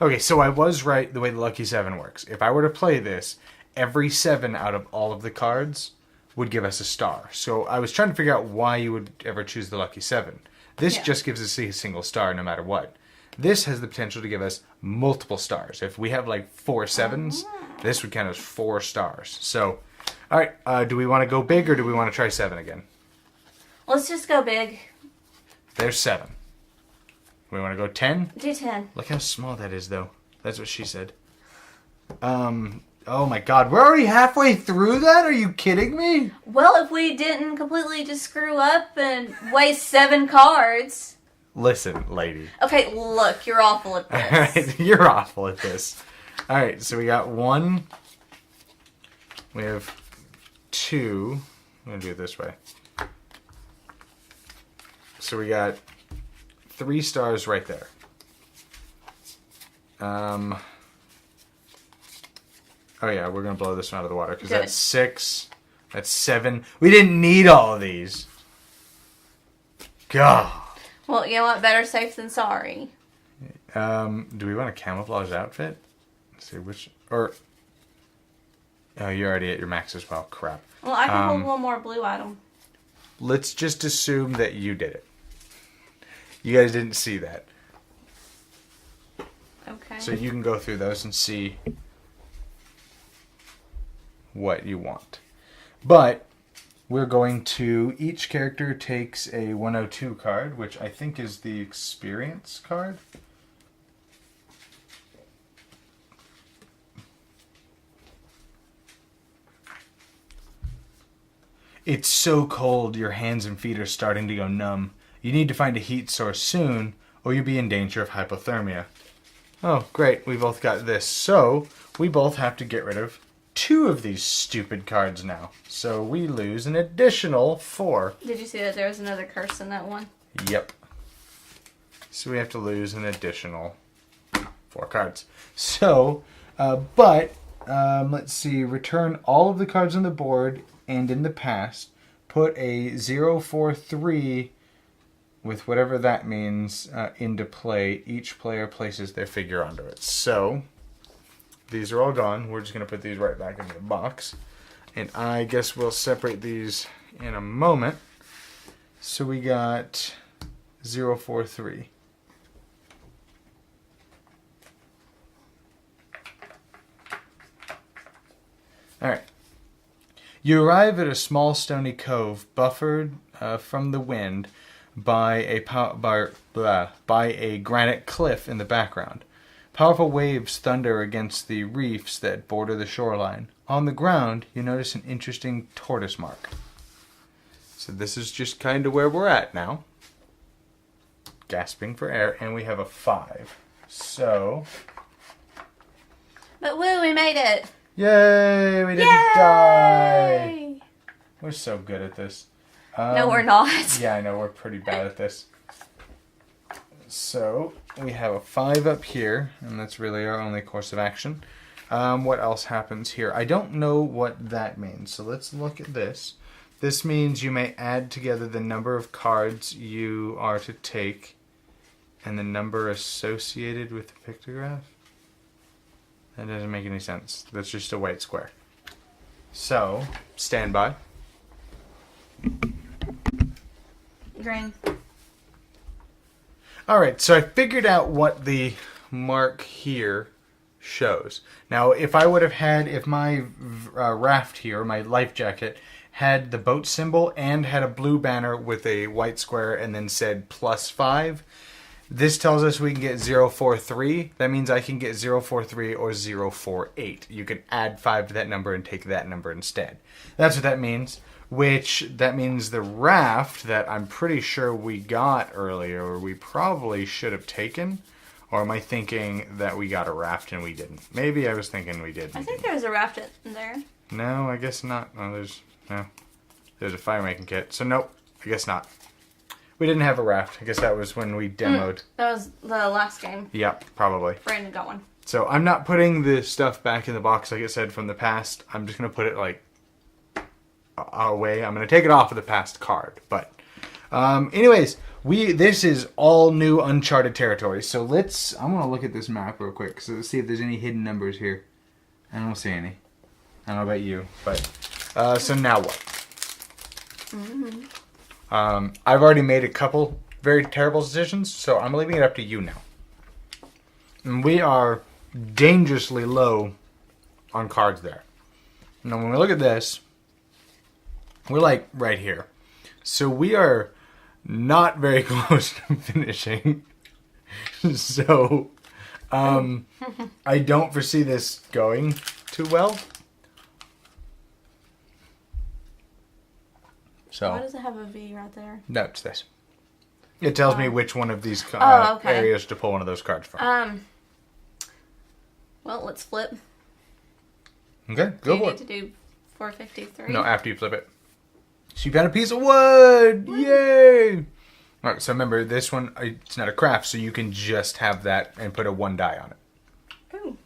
Okay, so I was right the way the Lucky 7 works. If I were to play this, every 7 out of all of the cards would give us a star. So I was trying to figure out why you would ever choose the Lucky 7. This just gives us a single star no matter what. This has the potential to give us multiple stars. If we have like 4 7s, this would count as 4 stars. So, all right, do we want to go big or do we want to try 7 again? Let's just go big. There's 7. We want to go 10? Do 10. Look how small that is, though. That's what she said. Oh my god, we're already halfway through that? Are you kidding me? Well, if we didn't completely just screw up and waste 7 cards. Listen, lady. Okay, look, you're awful at this. Alright, you're awful at this. Alright, so we got 1. We have 2. I'm going to do it this way. So we got 3 stars right there. Oh yeah, we're going to blow this one out of the water because that's 6. That's 7. We didn't need all of these. God. Well, you know what? Better safe than sorry. Do we want a camouflage outfit? Let's see which... Or... Oh, you're already at your max as well. Crap. Well, I can hold one more blue item. Let's just assume that you did it. You guys didn't see that. Okay. So you can go through those and see what you want. But we're going to... Each character takes a 102 card, which I think is the experience card. It's so cold, your hands and feet are starting to go numb. You need to find a heat source soon, or you'll be in danger of hypothermia. Oh, great, we both got this. So, we both have to get rid of 2 of these stupid cards now. So, we lose an additional 4. Did you see that there was another curse in that one? Yep. So, we have to lose an additional 4 cards. So, let's see. Return all of the cards on the board and in the past. Put a 0-4-3... with whatever that means, into play. Each player places their figure onto it. So, these are all gone. We're just going to put these right back into the box. And I guess we'll separate these in a moment. So we got 0-4-3. Alright. You arrive at a small stony cove buffered from the wind by a granite cliff in the background. Powerful waves thunder against the reefs that border the shoreline. On the ground, you notice an interesting tortoise mark. So this is just kind of where we're at now. Gasping for air, and we have a 5. So... But woo, we made it! Yay! We didn't die! We're so good at this. No, we're not. Yeah, I know. We're pretty bad at this. So, we have a 5 up here, and that's really our only course of action. What else happens here? I don't know what that means, so let's look at this. This means you may add together the number of cards you are to take and the number associated with the pictograph. That doesn't make any sense. That's just a white square. So, stand by. Green. Alright, so I figured out what the mark here shows. Now, if I would have had, if my raft here, my life jacket, had the boat symbol and had a blue banner with a white square and then said +5, this tells us we can get 0-4-3. That means I can get 0-4-3 or 0-4-8. You can add 5 to that number and take that number instead. That's what that means. Which, that means the raft that I'm pretty sure we got earlier, or we probably should have taken. Or am I thinking that we got a raft and we didn't? Maybe I was thinking we did. I think there was a raft in there. No, I guess not. No, there's a fire making kit. So nope, I guess not. We didn't have a raft. I guess that was when we demoed. That was the last game. Yep, probably. Brandon got one. So I'm not putting the stuff back in the box like I said from the past. I'm just going to put it like away. I'm going to take it off of the past card. But Anyways, this is all new uncharted territory. So I'm going to look at this map real quick. So let's see if there's any hidden numbers here. I don't see any. I don't know about you, but so now what? I've already made a couple very terrible decisions, so I'm leaving it up to you now. And we are dangerously low on cards there. Now, when we look at this, we're like right here. So we are not very close to finishing. So, I don't foresee this going too well. So, why does it have a V right there? No, it's this. It tells me which one of these okay. areas to pull one of those cards from. Well, let's flip. Okay, go for it. Do you need to do 453? No, after you flip it. So you got a piece of wood! Yay! Alright, so remember, this one, it's not a craft, so you can just have that and put a 1 die on it. Ooh.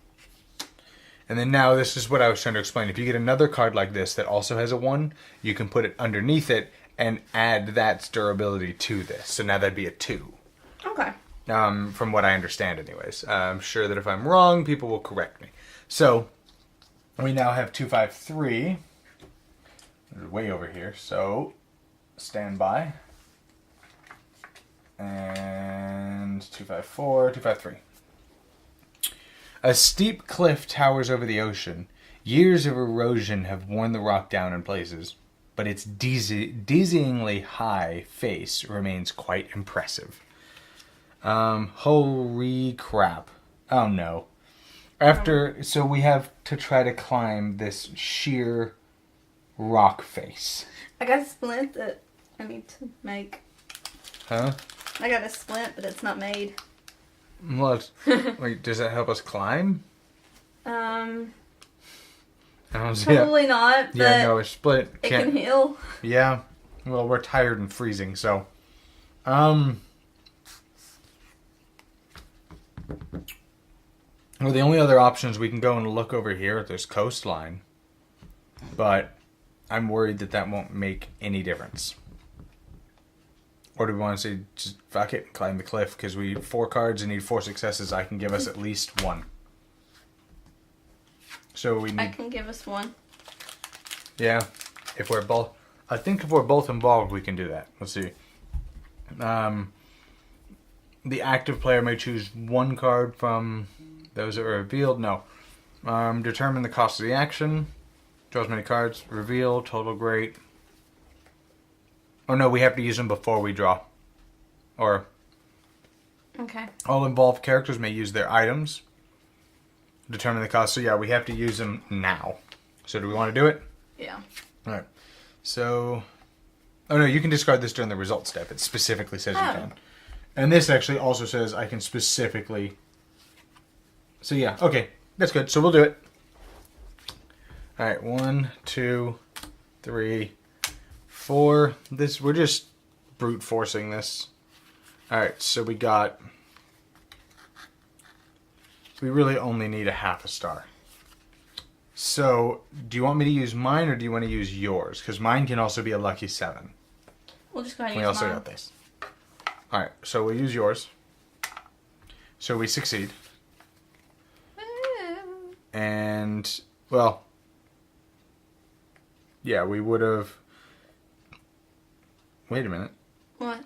And then now, this is what I was trying to explain. If you get another card like this that also has a 1, you can put it underneath it and add that durability to this. So now that'd be a 2. Okay. From what I understand anyways. I'm sure that if I'm wrong, people will correct me. So, we now have 253. Way over here, so stand by. And 254, 253. A steep cliff towers over the ocean. Years of erosion have worn the rock down in places, but its dizzyingly high face remains quite impressive. Holy crap. Oh no. So we have to try to climb this sheer rock face. I got a splint that I need to make. Huh? I got a splint, but it's not made. What? Wait, does that help us climb? I don't see Probably not, but yeah, no, a split. it can heal. Yeah. Well, we're tired and freezing, so. Well, the only other options we can go and look over here at this coastline. But I'm worried that won't make any difference. Or do we want to say, just fuck it, climb the cliff? Because we have 4 cards and need 4 successes. I can give us at least 1. So we need... I can give us 1. Yeah. If we're both... I think if we're both involved, we can do that. Let's see. The active player may choose 1 card from those that are revealed. No. Determine the cost of the action. Draw as many cards. Reveal. Total great. Oh no, we have to use them before we draw. Or... Okay. All involved characters may use their items. Determine the cost. So yeah, we have to use them now. So do we want to do it? Yeah. Alright. So... Oh no, you can discard this during the result step. It specifically says you can. And this actually also says I can specifically... So yeah, okay. That's good. So we'll do it. Alright, 1, 2, 3, 4. We're just brute forcing this. Alright, so we really only need a half a star. So, do you want me to use mine or do you want to use yours? Because mine can also be a lucky 7. We'll just go ahead and We use also mine. got this. Alright, so we'll use yours. So we succeed. And, well... Yeah, we would have... Wait a minute. What?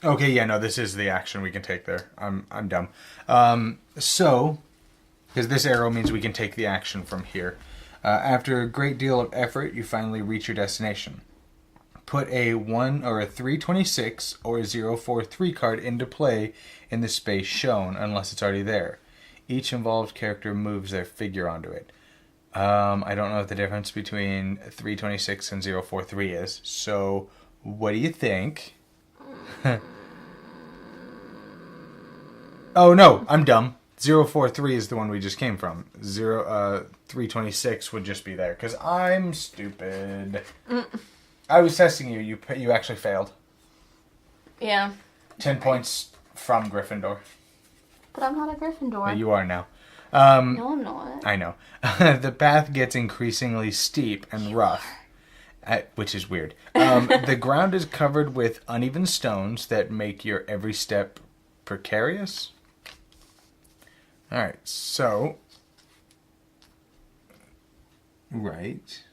Okay, yeah, no, this is the action we can take there. I'm dumb. So, because this arrow means we can take the action from here. After a great deal of effort, you finally reach your destination. Put a 1 or a 326 or a 043 card into play in the space shown, unless it's already there. Each involved character moves their figure onto it. I don't know what the difference between 326 and 043 is. So, what do you think? Oh, no, I'm dumb. 043 is the one we just came from. 326 would just be there, because I'm stupid. I was testing you. You actually failed. Yeah. 10 points from Gryffindor. But I'm not a Gryffindor. Yeah, you are now. No, I'm not. I know. The path gets increasingly steep and rough. which is weird. The ground is covered with uneven stones that make your every step precarious. Alright, so... Right.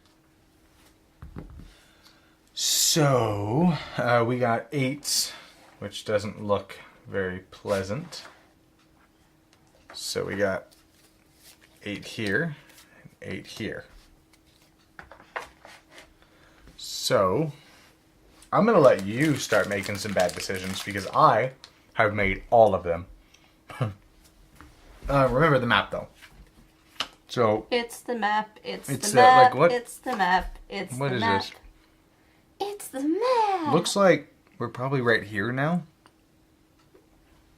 So, we got 8s, which doesn't look very pleasant. So we got 8 here, and 8 here. So, I'm going to let you start making some bad decisions because I have made all of them. Remember the map, though. So it's the map. It's the like map. what? It's the map. It's What the is map. this? It's the map. Looks like we're probably right here now.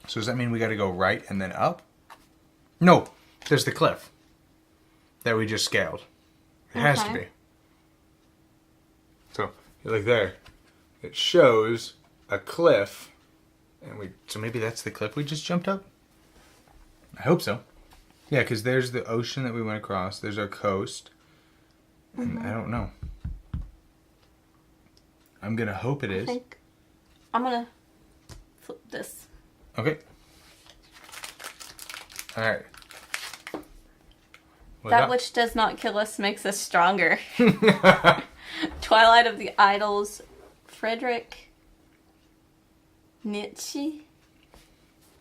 So does that mean we got to go right and then up? No, there's the cliff that we just scaled. It has to be. So like there, it shows a cliff, and so maybe that's the cliff we just jumped up. I hope so. Yeah, because there's the ocean that we went across. There's our coast. And I don't know. I'm going to hope it is. I'm going to flip this. Okay. Alright. That which does not kill us makes us stronger. Twilight of the Idols. Friedrich Nietzsche.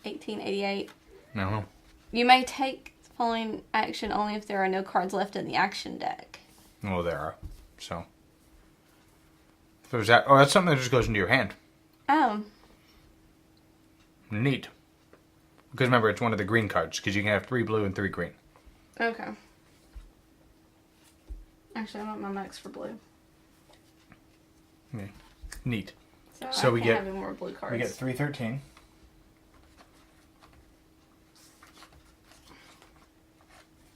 1888. No. You may take the following action only if there are no cards left in the action deck. Well, there are. So. If it was that. Oh, that's something that just goes into your hand. Oh. Neat. Because remember, it's one of the green cards. Because you can have 3 blue and 3 green. Okay. Actually, I want my max for blue. Okay. Neat. So we can't get have any more blue cards. We get 313.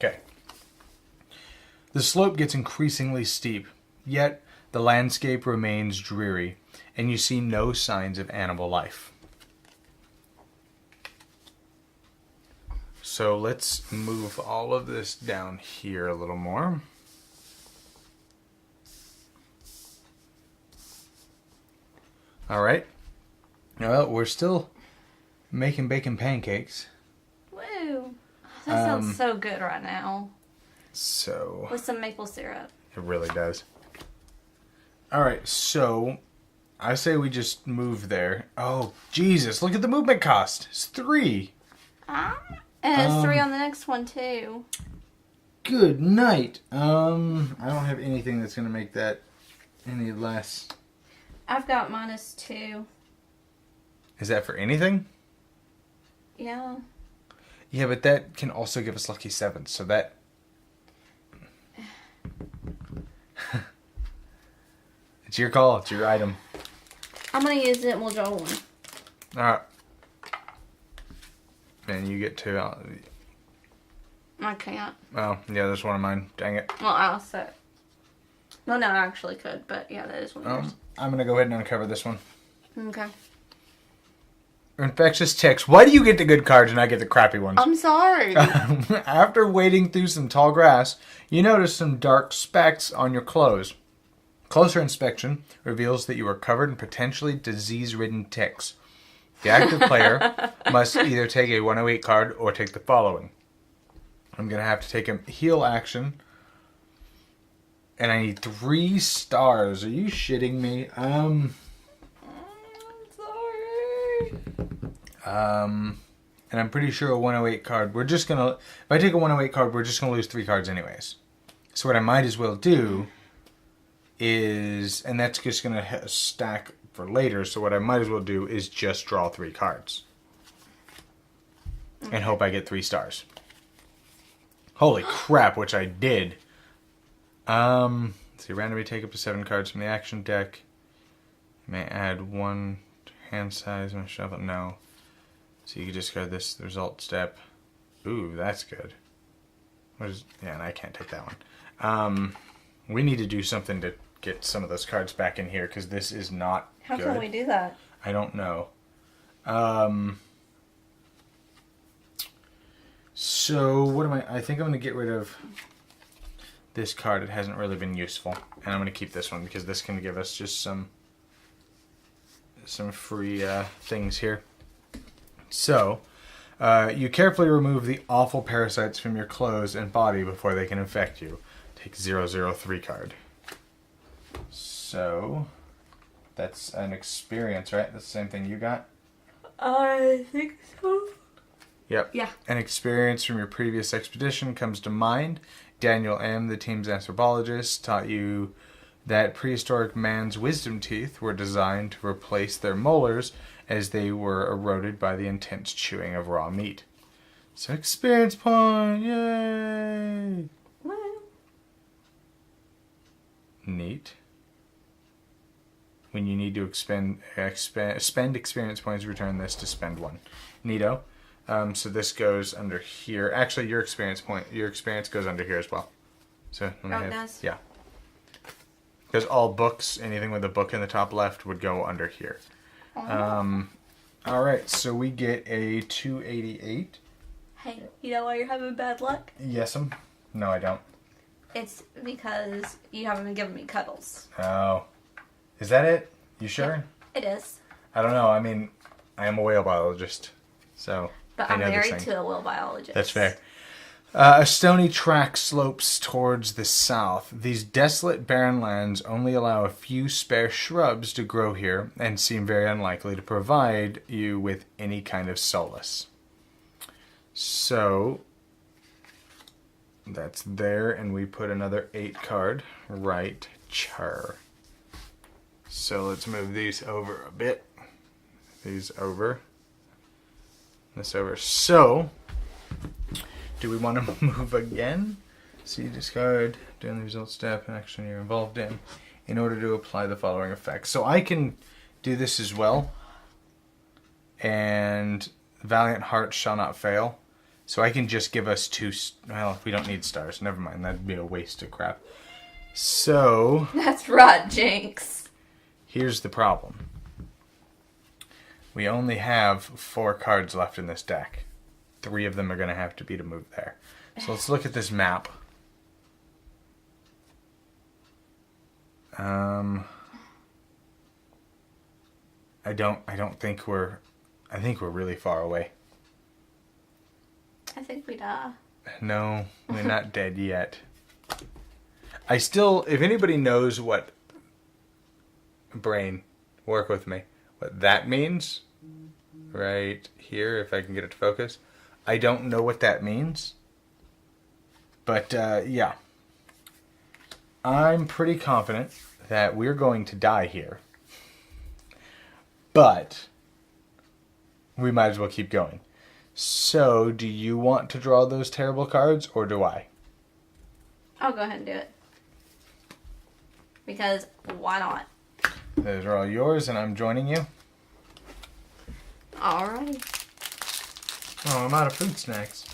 Okay. The slope gets increasingly steep, yet the landscape remains dreary, and you see no signs of animal life. So let's move all of this down here a little more. All right. Well, we're still making bacon pancakes. Woo! That sounds so good right now. So... With some maple syrup. It really does. All right, so I say we just move there. Oh, Jesus, look at the movement cost. It's 3. And it's 3 on the next one, too. Good night. I don't have anything that's going to make that any less. I've got -2. Is that for anything? Yeah. Yeah, but that can also give us lucky 7s, so that... It's your call. It's your item. I'm going to use it and we'll draw 1. Alright. And you get 2 out. I can't. Oh, yeah, that's one of mine. Dang it. Well, I'll set. Well, no, I actually could, but yeah, that is one of yours. I'm going to go ahead and uncover this one. Okay. Infectious ticks. Why do you get the good cards and I get the crappy ones? I'm sorry. After wading through some tall grass, you notice some dark specks on your clothes. Closer inspection reveals that you are covered in potentially disease-ridden ticks. The active player must either take a 108 card or take the following. I'm going to have to take a heal action. And I need 3 stars. Are you shitting me? I'm sorry. And I'm pretty sure a 108 card, we're just going to... If I take a 108 card, we're just going to lose 3 cards anyways. So what I might as well do is... And that's just going to stack for later. So what I might as well do is just draw 3 cards. Okay. And hope I get 3 stars. Holy crap, which I did. Let's see, randomly take up to 7 cards from the action deck. You may add 1 hand size and shuffle. No. So you can discard this the result step. Ooh, that's good. What is? Yeah, and I can't take that one. We need to do something to get some of those cards back in here because this is not How good. can we do that? I don't know. So what am I think I'm going to get rid of this card, it hasn't really been useful. And I'm going to keep this one because this can give us just some free things here. So, you carefully remove the awful parasites from your clothes and body before they can infect you. Take 003 card. So, that's an experience, right? That's the same thing you got? I think so. Yep. Yeah. An experience from your previous expedition comes to mind. Daniel M., the team's anthropologist, taught you that prehistoric man's wisdom teeth were designed to replace their molars as they were eroded by the intense chewing of raw meat. So experience point! Yay! Well. Neat. When you need to spend experience points, return this to spend one. Neato. So this goes under here. Actually, your experience goes under here as well. So let me It does? Yeah. Because all books, anything with a book in the top left would go under here. Oh. All right, so we get a 288. Hey, you know why you're having bad luck? Yes'm. No, I don't. It's because you haven't been giving me cuddles. Oh. Is that it? You sure? Yeah, it is. I don't know. I mean, I am a whale biologist, so But I I'm know this married thing. to a whale biologist. That's fair. A stony track slopes towards the south. These desolate, barren lands only allow a few spare shrubs to grow here and seem very unlikely to provide you with any kind of solace. So, that's there, and we put another 8 card right here. So let's move these over a bit. These over. This over. So, do we want to move again? See, discard during the result step, an action you're involved in order to apply the following effects. So I can do this as well. And Valiant Heart shall not fail. So I can just give us 2... Well, we don't need stars. Never mind. That'd be a waste of crap. So... That's right, Jinx. Here's the problem. We only have 4 cards left in this deck. 3 of them are going to have to be to move there. So let's look at this map. I think we're really far away. I think we die. No, we're not dead yet. If anybody knows what brain, work with me, what that means, right here, if I can get it to focus. I don't know what that means. But, yeah. I'm pretty confident that we're going to die here. But we might as well keep going. So, do you want to draw those terrible cards, or do I? I'll go ahead and do it. Because, why not? Those are all yours, and I'm joining you. Alrighty. Oh, I'm out of fruit snacks.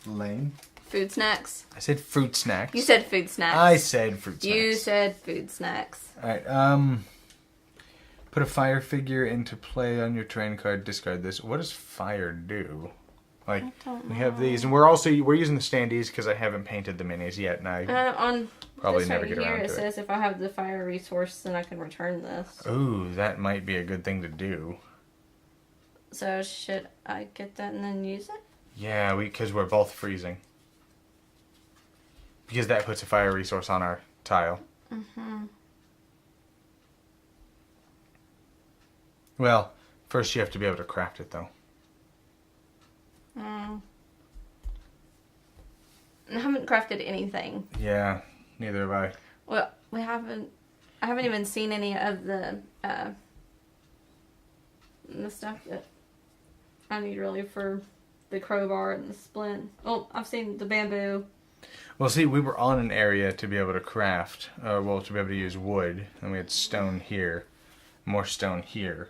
Lame. Food snacks. I said fruit snacks. You said food snacks. I said fruit snacks. You said food snacks. Alright, put a fire figure into play on your terrain card, discard this. What does fire do? Like, we have these, and we're using the standees because I haven't painted the minis yet, and I on probably this never right get here, around to it says if I have the fire resource, then I can return this. Ooh, that might be a good thing to do. So should I get that and then use it? Yeah, because we're both freezing. Because that puts a fire resource on our tile. Mm-hmm. Well, first you have to be able to craft it, though. I haven't crafted anything. Yeah, neither have I. Well, I haven't even seen any of the stuff that I need really for the crowbar and the splint. Oh, I've seen the bamboo. Well, see, we were on an area to be able to craft, to be able to use wood, and we had stone here, more stone here.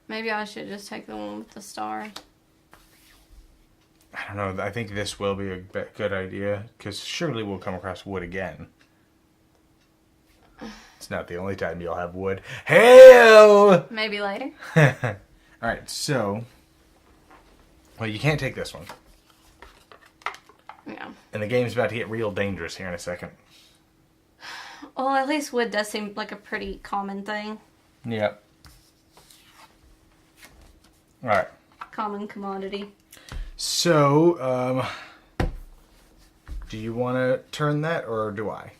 Maybe I should just take the one with the star. I don't know, I think this will be a good idea, because surely we'll come across wood again. It's not the only time you'll have wood. Hell! Maybe later. Alright, so... Well, you can't take this one. Yeah. And the game's about to get real dangerous here in a second. Well, at least wood does seem like a pretty common thing. Yep. Alright. Common commodity. So, do you want to turn that, or do I?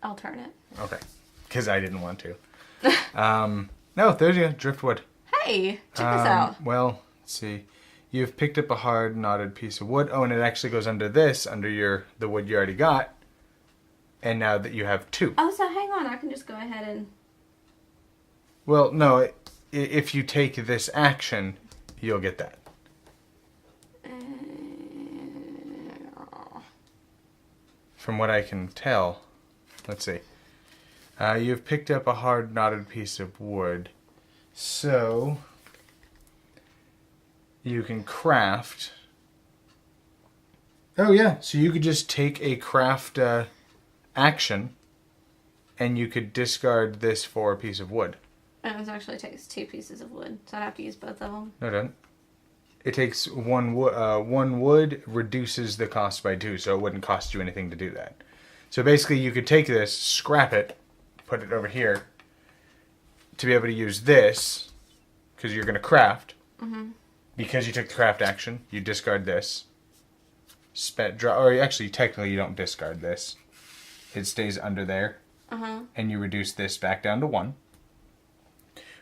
I'll turn it. Okay. Because I didn't want to. No, there's you. Driftwood. Hey, check this out. Well, let's see. You've picked up a hard, knotted piece of wood. Oh, and it actually goes under this, under the wood you already got. And now that you have 2. Oh, so hang on. I can just go ahead and... Well, no. If you take this action, you'll get that. From what I can tell. Let's see. You've picked up a hard, knotted piece of wood. So... you can craft. Oh yeah, so you could just take a craft action, and you could discard this for a piece of wood. It actually takes 2 pieces of wood, so I'd have to use both of them. No, it doesn't. It takes 1 wood. 1 wood reduces the cost by 2, so it wouldn't cost you anything to do that. So basically, you could take this, scrap it, put it over here, to be able to use this, because you're going to craft. Mm-hmm. Because you took the craft action, you discard this. Or actually, technically, you don't discard this. It stays under there. Uh-huh. And you reduce this back down to 1.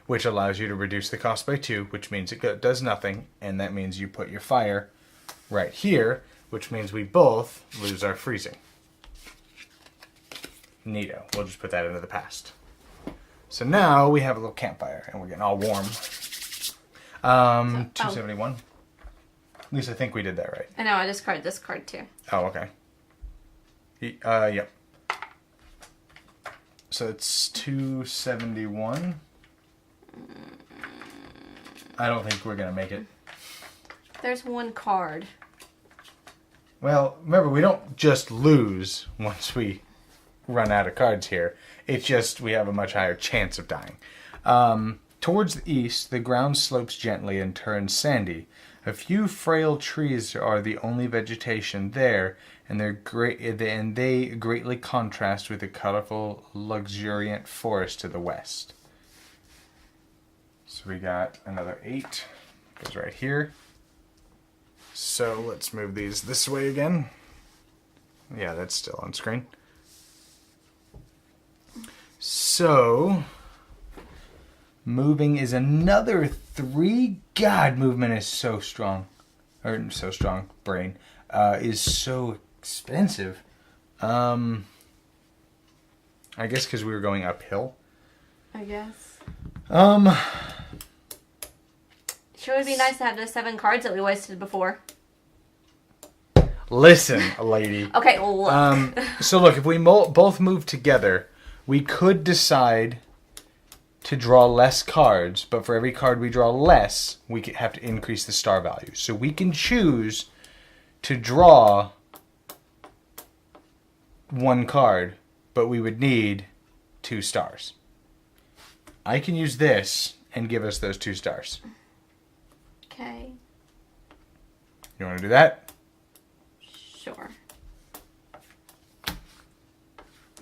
Which allows you to reduce the cost by 2, which means it does nothing. And that means you put your fire right here, which means we both lose our freezing. Neato. We'll just put that into the past. So now we have a little campfire, and we're getting all warm. 271. At least I think we did that right. I know, I discarded this card too. Oh, okay. Yep. So it's 271. I don't think we're going to make it. There's 1 card. Well, remember, we don't just lose once we run out of cards here. It's just we have a much higher chance of dying. Towards the east, the ground slopes gently and turns sandy. A few frail trees are the only vegetation there, and they greatly contrast with the colorful, luxuriant forest to the west. So we got another 8. Goes right here. So let's move these this way again. Yeah, that's still on screen. So... moving is another 3. God, movement is so strong. Or so strong. Brain. Is so expensive. I guess because we were going uphill. I guess. Sure would be nice to have those 7 cards that we wasted before. Listen, lady. Okay, well, look. So look, if we both move together, we could decide... to draw less cards, but for every card we draw less, we have to increase the star value. So we can choose to draw 1 card, but we would need 2 stars. I can use this and give us those 2 stars. Okay. You want to do that? Sure.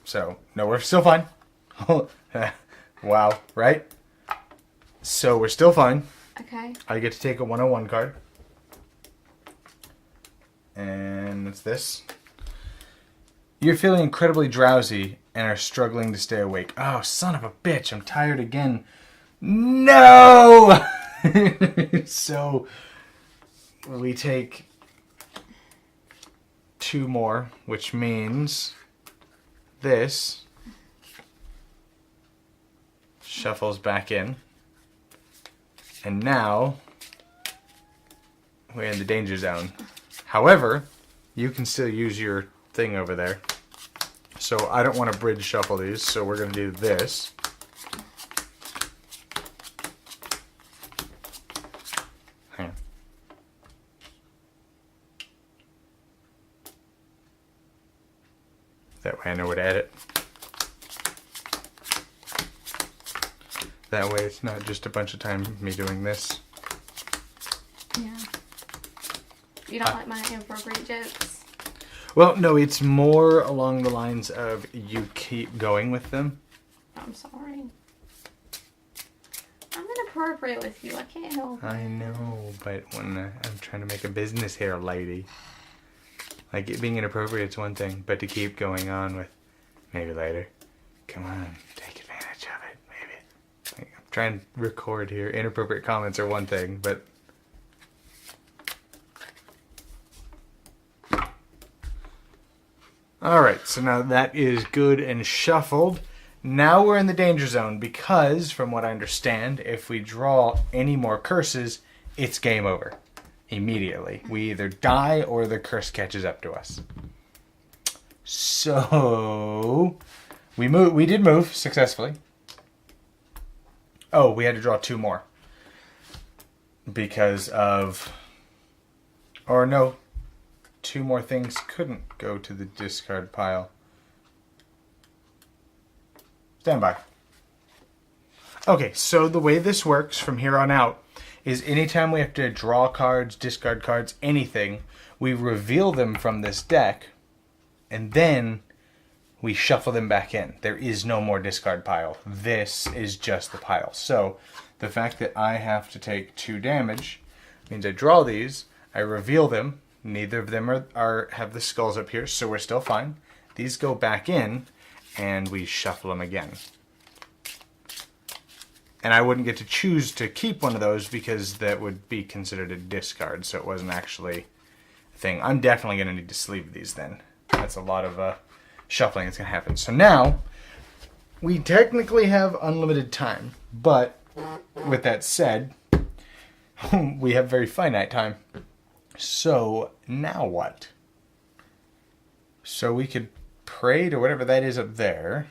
So, no, we're still fine. Wow, right? So we're still fine. Okay. I get to take a 101 card. And it's this. You're feeling incredibly drowsy and are struggling to stay awake. Oh, son of a bitch, I'm tired again. No! So we take 2 more, which means this shuffles back in. And now we're in the danger zone. However, you can still use your thing over there. So I don't want to bridge shuffle these, so we're going to do this. Hang on. That way I know where to edit. That way it's not just a bunch of time me doing this. Yeah. You don't like my inappropriate jokes? Well, no, it's more along the lines of you keep going with them. I'm sorry. I'm inappropriate with you. I can't help it. I know, but when I'm trying to make a business here, lady. Like, it being inappropriate is one thing, but to keep going on with maybe later. Come on, take advantage of it, maybe. Like, I'm trying to record here. Inappropriate comments are one thing, but... Alright, so now that is good and shuffled. Now we're in the danger zone because, from what I understand, if we draw any more curses, it's game over. Immediately. We either die or the curse catches up to us. So, we did move successfully. Oh, we had to draw 2 more. Because of... Or no, 2 more things couldn't go to the discard pile. Stand by. Okay, so the way this works from here on out is anytime we have to draw cards, discard cards, anything, we reveal them from this deck, and then we shuffle them back in. There is no more discard pile. This is just the pile. So the fact that I have to take 2 damage means I draw these, I reveal them. Neither of them have the skulls up here, so we're still fine. These go back in, and we shuffle them again. And I wouldn't get to choose to keep one of those because that would be considered a discard, so it wasn't actually a thing. I'm definitely going to need to sleeve these then. That's a lot of shuffling that's going to happen. So now, we technically have unlimited time, but with that said, we have very finite time. So, now what? So we could pray to whatever that is up there.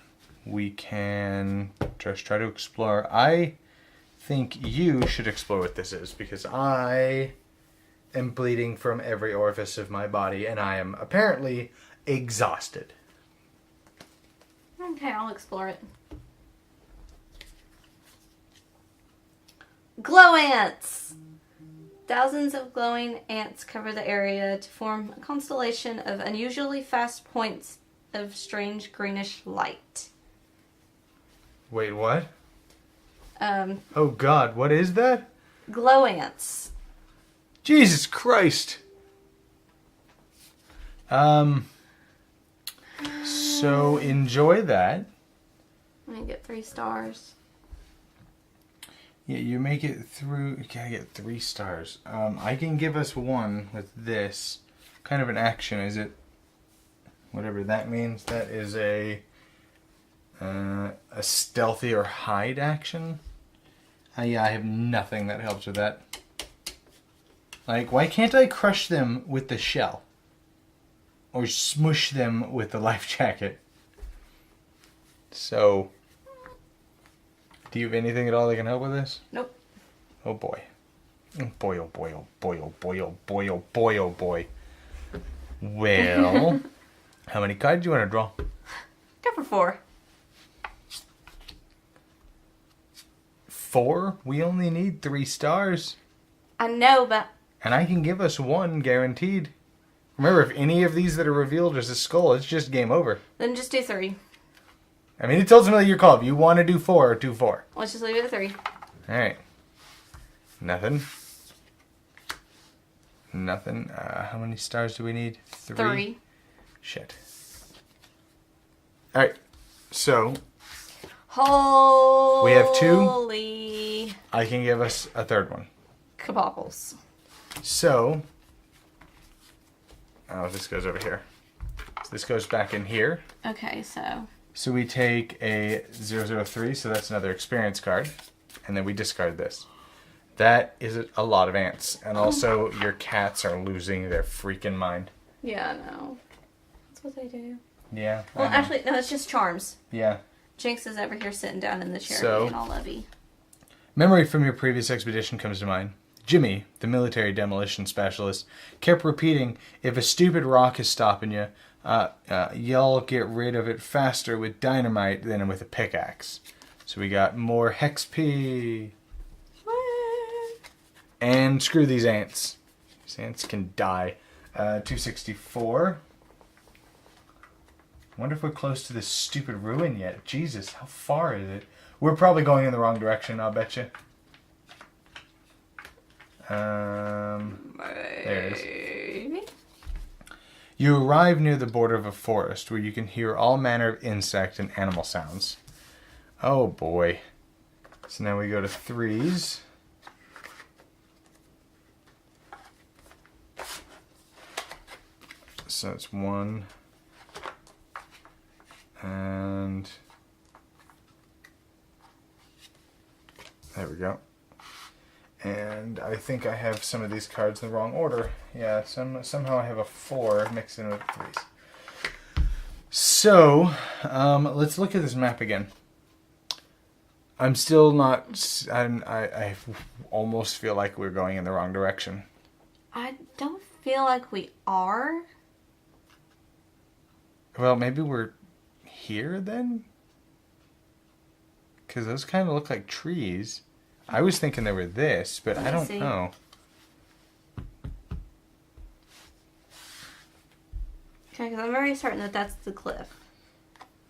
We can just try to explore. I think you should explore what this is because I am bleeding from every orifice of my body and I am apparently exhausted. Okay, I'll explore it. Glow ants! Thousands of glowing ants cover the area to form a constellation of unusually fast points of strange greenish light. Wait, what? Oh God, what is that? Glow ants. Jesus Christ. So enjoy that. I'm gonna get 3 stars. Yeah, you make it through. You gotta get 3 stars. I can give us 1 with this. Kind of an action, is it? Whatever that means. That is a stealthy or hide action. Yeah, I have nothing that helps with that. Like, why can't I crush them with the shell? Or smush them with the life jacket? So, do you have anything at all that can help with this? Nope. Oh boy. Oh boy, oh boy, oh boy, oh boy, oh boy, oh boy, oh boy. Well, how many cards do you want to draw? Go for 4. 4? We only need 3 stars. I know, but... And I can give us 1 guaranteed. Remember, if any of these that are revealed is a skull, it's just game over. Then just do 3. I mean, it's ultimately your call. If you want to do 4, do 4. Let's just leave it at 3. Alright. Nothing. Nothing. How many stars do we need? 3. Shit. Alright. So, Holy... we have 2. I can give us a 3rd one. Kabopples. So, oh, this goes over here. So this goes back in here. Okay, so... So we take a 003, so that's another experience card. And then we discard this. That is a lot of ants. And also, your cats are losing their freaking mind. Yeah, I know. That's what they do. Yeah. Well, actually, no, it's just charms. Yeah. Jinx is over here sitting down in the chair being all lovey. Memory from your previous expedition comes to mind. Jimmy, the military demolition specialist, kept repeating, if a stupid rock is stopping you, y'all get rid of it faster with dynamite than with a pickaxe. So we got more Hex P. And screw these ants. These ants can die. 264. wonder if we're close to this stupid ruin yet. Jesus, how far is it? We're probably going in the wrong direction, I'll bet you. There it is. You arrive near the border of a forest where you can hear all manner of insect and animal sounds. Oh boy. So now we go to 3s. So it's 1. And there we go. And I think I have some of these cards in the wrong order. Yeah, somehow I have a 4 mixed in with 3s. So, let's look at this map again. I'm still not... I almost feel like we're going in the wrong direction. I don't feel like we are. Well, maybe we're here then? Because those kind of look like trees. I was thinking they were this, but I don't know. Okay, because I'm very certain that that's the cliff.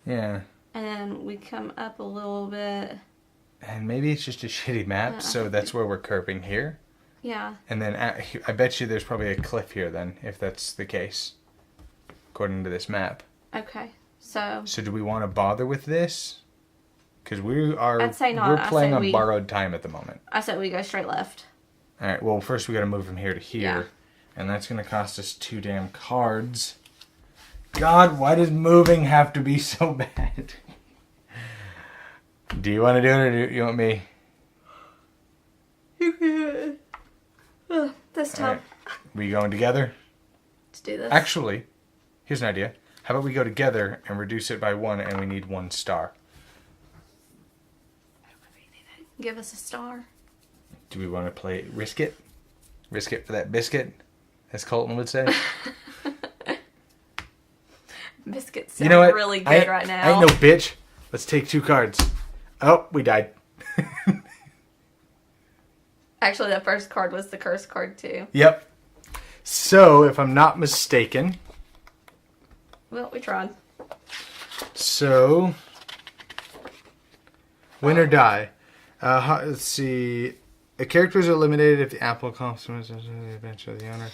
Yeah. And then we come up a little bit. And maybe it's just a shitty map, so that's where we're curving here. Yeah. And then I bet you there's probably a cliff here then, if that's the case, according to this map. Okay, so... So do we want to bother with this? Because I'd say not. We're playing on borrowed time at the moment. I said we go straight left. Alright, well first we got to move from here to here. Yeah. And that's going to cost us 2 damn cards. God, why does moving have to be so bad? Do you want to do it or do you want me? This time. Right. We going together? Let's do this. Actually, here's an idea. How about we go together and reduce it by 1 and we need 1 star? Give us a star. Do we want to play risk it? Risk it for that biscuit, as Colton would say. Biscuits sound really good right now. I ain't no bitch. Let's take 2 cards. Oh, we died. Actually, that first card was the curse card, too. Yep. So, if I'm not mistaken... Well, we tried. So... Win or die. Let's see. A character is eliminated if the apple compliments the adventure of the owner.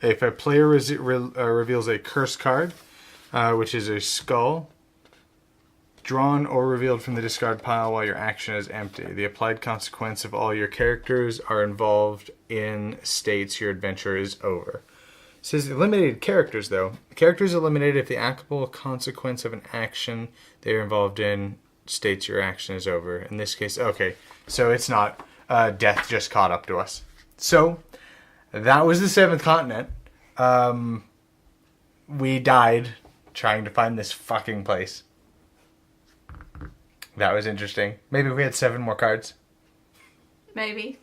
If a player reveals a curse card, which is a skull, drawn or revealed from the discard pile while your action is empty. The applied consequence of all your characters are involved in states your adventure is over. It says eliminated characters, though. Characters eliminated if the applicable consequence of an action they are involved in states your action is over. In this case, okay, so it's not death just caught up to us. So, that was the 7th continent. We died trying to find this fucking place. That was interesting. Maybe we had 7 more cards. Maybe.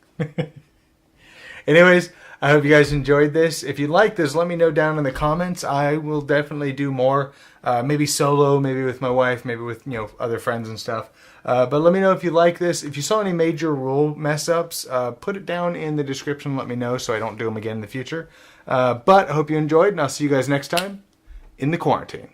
Anyways, I hope you guys enjoyed this. If you like this, let me know down in the comments. I will definitely do more. Maybe solo, maybe with my wife, maybe with other friends and stuff. But let me know if you like this. If you saw any major rule mess-ups, put it down in the description. Let me know so I don't do them again in the future. But I hope you enjoyed, and I'll see you guys next time in the quarantine.